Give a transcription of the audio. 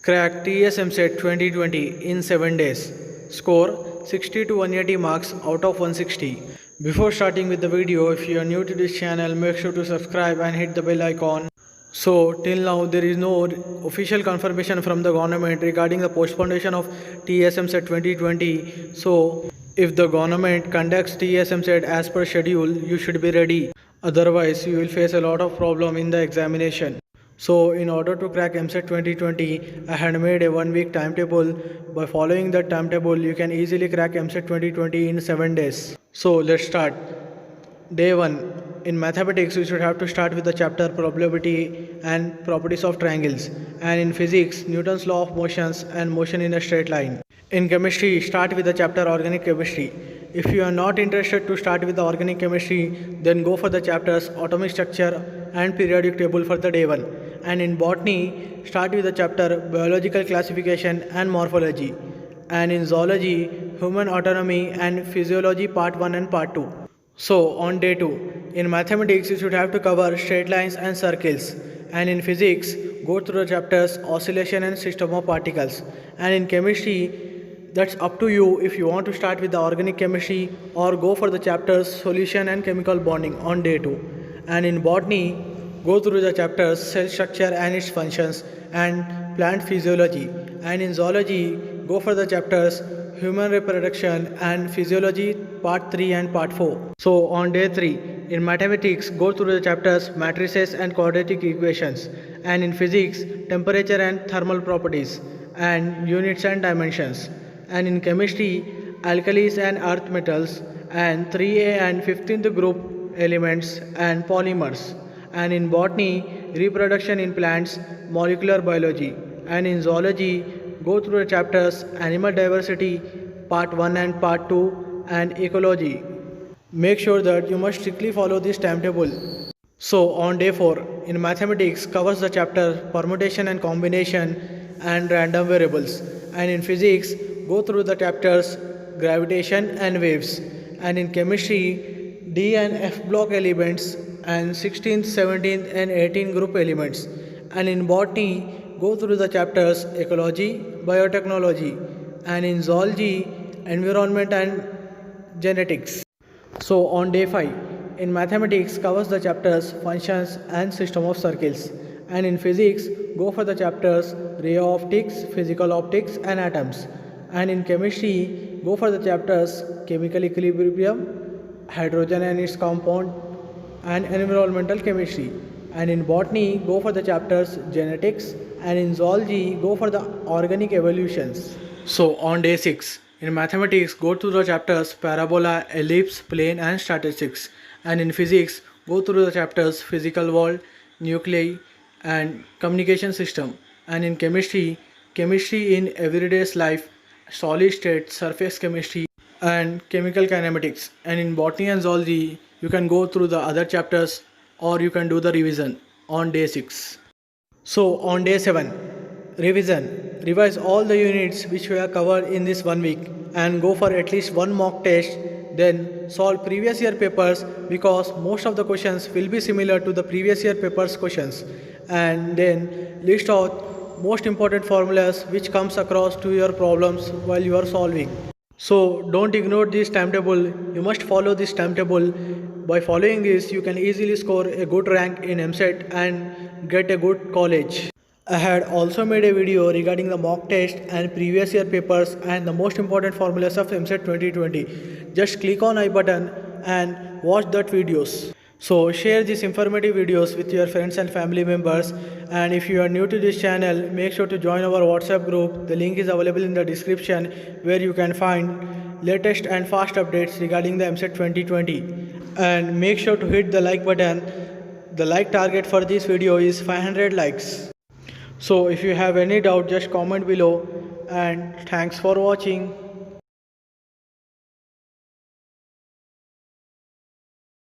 Crack TS Eamcet 2020 in 7 days. Score 60 to 180 marks out of 160. Before starting with the video, if you are new to this channel, make sure to subscribe and hit the bell icon. So, till now, there is no official confirmation from the government regarding the postponement of TS Eamcet 2020. So, if the government conducts TS Eamcet as per schedule, you should be ready. Otherwise, you will face a lot of problem in the examination. So, in order to crack EAMCET 2020, I had made a 1 week timetable. By following that timetable, you can easily crack EAMCET 2020 in 7 days. So, let's start. Day 1. In mathematics, we should have to start with the chapter probability and properties of triangles. And in physics, Newton's law of motions and motion in a straight line. In chemistry, start with the chapter organic chemistry. If you are not interested to start with the organic chemistry, then go for the chapters atomic structure and periodic table for the day 1. And in botany, start with the chapter biological classification and morphology. And in zoology, human autonomy and physiology part 1 and part 2. So on day 2, in mathematics you should have to cover straight lines and circles. And in physics, go through the chapters oscillation and system of particles. And in chemistry, that's up to you if you want to start with the organic chemistry or go for the chapters solution and chemical bonding on day 2. And in botany, go through the chapters cell structure and its functions and plant physiology. And in zoology, go for the chapters human reproduction and physiology part 3 and part 4. So on day 3, in mathematics, go through the chapters matrices and quadratic equations. And in physics, temperature and thermal properties and units and dimensions. And in chemistry, alkalis and earth metals and 3A and 15th group elements and polymers. And in botany, reproduction in plants, molecular biology. And in zoology, go through the chapters animal diversity part 1 and part 2 and ecology. Make sure that you must strictly follow this timetable. So on day 4, in mathematics covers the chapter permutation and combination and random variables. And in physics, go through the chapters gravitation and waves. And in chemistry, D and F block elements and 16th, 17th and 18th group elements. And in botany, go through the chapters ecology, biotechnology. And in zoology, environment and genetics. So on day 5, in mathematics covers the chapters functions and system of circles. And in physics, go for the chapters ray optics, physical optics and atoms. And in chemistry, go for the chapters chemical equilibrium, hydrogen and its compound and environmental chemistry. And in botany, go for the chapters genetics. And in zoology, go for the organic evolutions. So on day 6, in mathematics, go through the chapters parabola, ellipse, plane and statistics. And in physics, go through the chapters physical world, nuclei and communication system. And in chemistry, chemistry in everyday life, solid state, surface chemistry and chemical kinematics. And in botany and zoology, you can go through the other chapters or you can do the revision on day 6. So on day 7, revision. Revise all the units which we have covered in this 1 week and go for at least one mock test. Then solve previous year papers because most of the questions will be similar to the previous year papers questions. And then list out most important formulas which comes across to your problems while you are solving. So don't ignore this timetable. You must follow this timetable. By following this, you can easily score a good rank in EAMCET and get a good college. I had also made a video regarding the mock test and previous year papers and the most important formulas of EAMCET 2020. Just click on I button and watch that videos. So share these informative videos with your friends and family members. And if you are new to this channel, make sure to join our WhatsApp group. The link is available in the description where you can find latest and fast updates regarding the EAMCET 2020. And make sure to hit the like button. The like target for this video is 500 likes. So if you have any doubt, just comment below and thanks for watching.